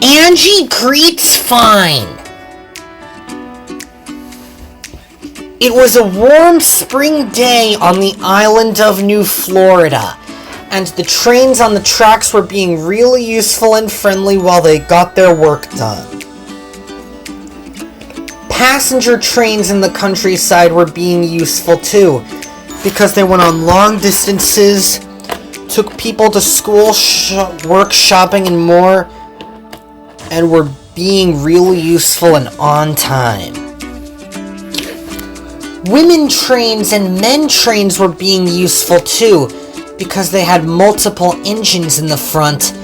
Angie greets fine. It was a warm spring day on the island of New Florida, and the trains on the tracks were being really useful and friendly while they got their work done. Passenger trains in the countryside were being useful too, because they went on long distances, took people to school, work, shopping, and more, and were being really useful and on time. Women trains and men trains were being useful too, because they had multiple engines in the front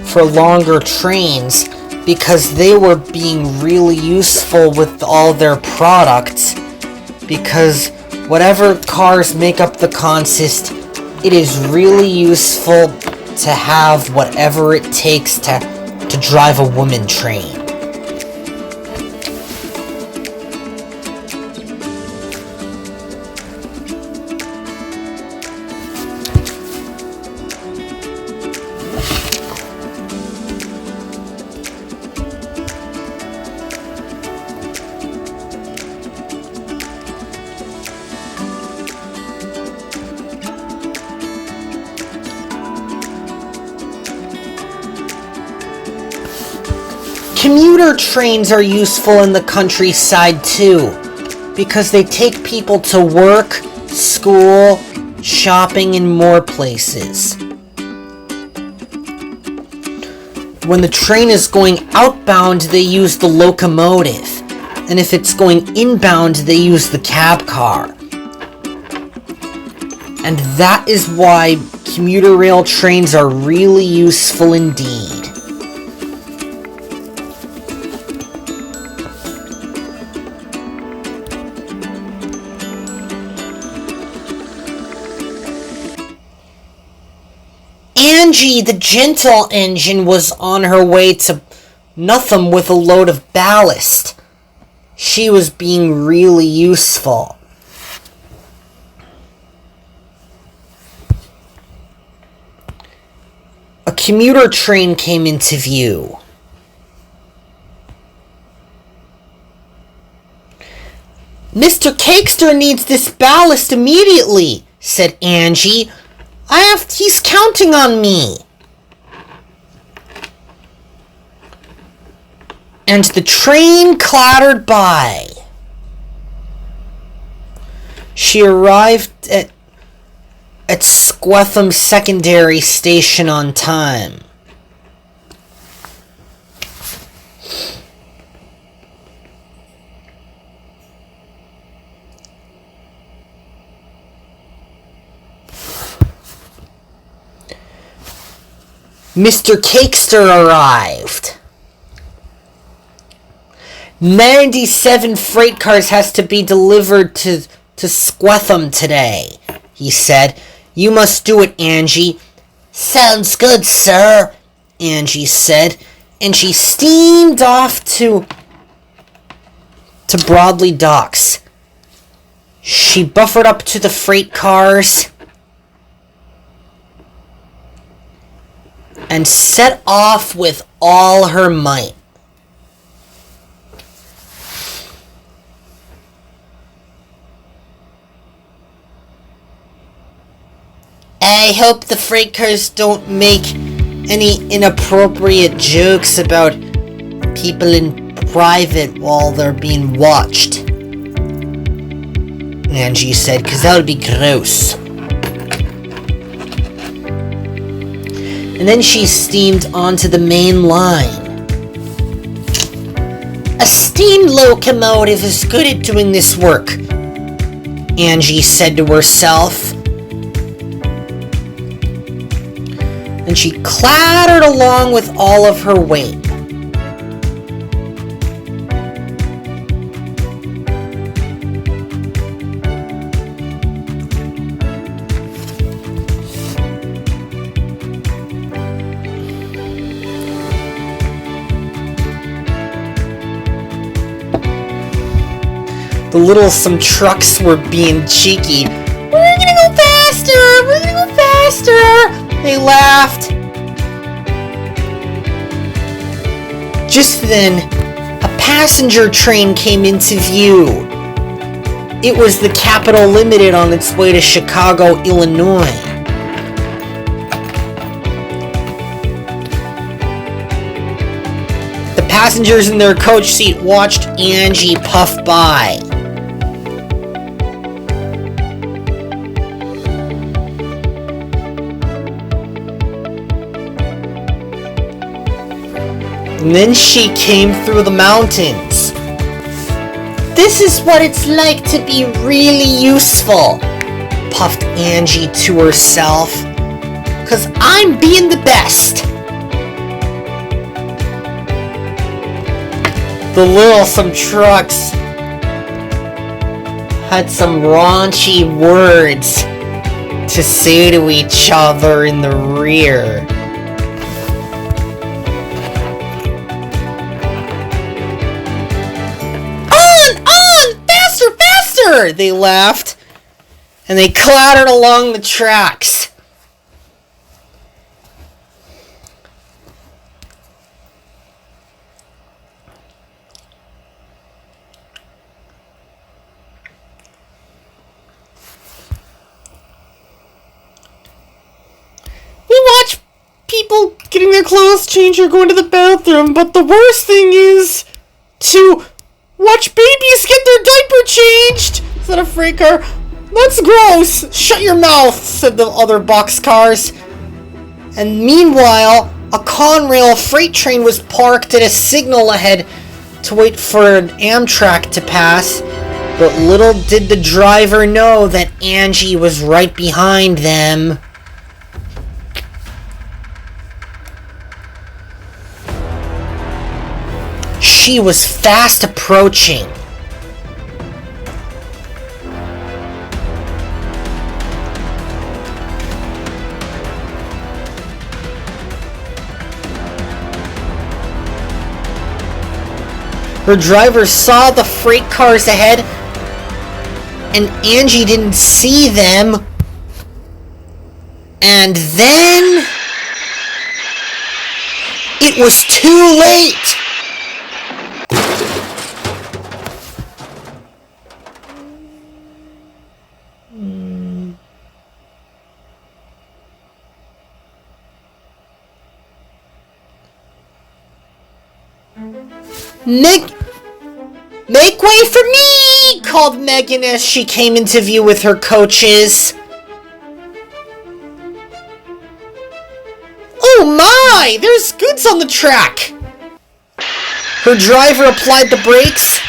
for longer trains, because they were being really useful with all their products, because whatever cars make up the consist, it is really useful to have whatever it takes to drive a woman train. Commuter trains are useful in the countryside too, because they take people to work, school, shopping, and more places. When the train is going outbound, they use the locomotive, and if it's going inbound, they use the cab car. And that is why commuter rail trains are really useful indeed. Angie, the gentle engine, was on her way to Nothing with a load of ballast. She was being really useful. A commuter train came into view. Mr. Cakester needs this ballast immediately, said Angie. He's counting on me. And the train clattered by. She arrived at Squetham Secondary Station on time. Mr. Cakester arrived. 97 freight cars has to be delivered to Squetham today, he said. You must do it, Angie. Sounds good, sir, Angie said, and she steamed off to Broadley Docks. She buffered up to the freight cars and set off with all her might. I hope the freight cars don't make any inappropriate jokes about people in private while they're being watched, Angie said, because that would be gross. And then she steamed onto the main line. A steam locomotive is good at doing this work, Angie said to herself. And she clattered along with all of her weight. Some trucks were being cheeky. We're gonna go faster! We're gonna go faster! They laughed. Just then, a passenger train came into view. It was the Capital Limited on its way to Chicago, Illinois. The passengers in their coach seat watched Angie puff by. And then she came through the mountains. This is what it's like to be really useful, puffed Angie to herself. 'Cause I'm being the best. The littlesome trucks had some raunchy words to say to each other in the rear. They laughed, and they clattered along the tracks. We watch people getting their clothes changed or going to the bathroom, but the worst thing is to watch babies get their diaper changed, said a freight car. That's gross. Shut your mouth, said the other boxcars. And meanwhile, a Conrail freight train was parked at a signal ahead to wait for an Amtrak to pass. But little did the driver know that Angie was right behind them. She was fast approaching. Her driver saw the freight cars ahead, and Angie didn't see them. And then it was too late. Make way for me! Called Megan as she came into view with her coaches. Oh my! There's goods on the track! Her driver applied the brakes,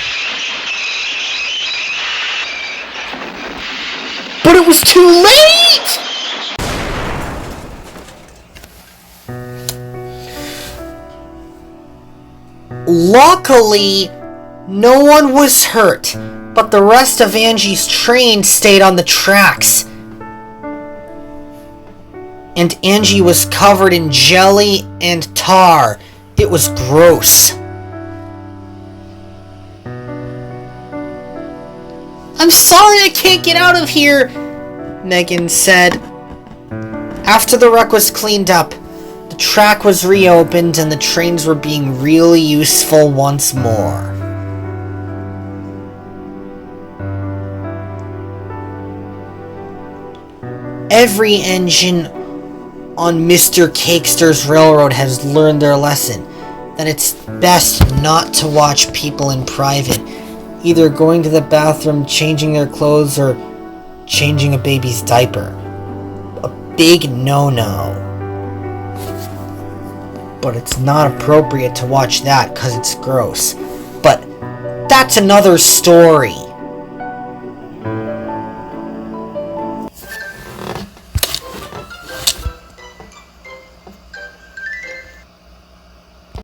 but it was too late! Luckily, no one was hurt, but the rest of Angie's train stayed on the tracks. And Angie was covered in jelly and tar. It was gross. I'm sorry I can't get out of here, Megan said. After the wreck was cleaned up, the track was reopened and the trains were being really useful once more. Every engine on Mr. Cakester's railroad has learned their lesson, that it's best not to watch people in private, either going to the bathroom, changing their clothes, or changing a baby's diaper. A big no-no. But it's not appropriate to watch that because it's gross. But that's another story.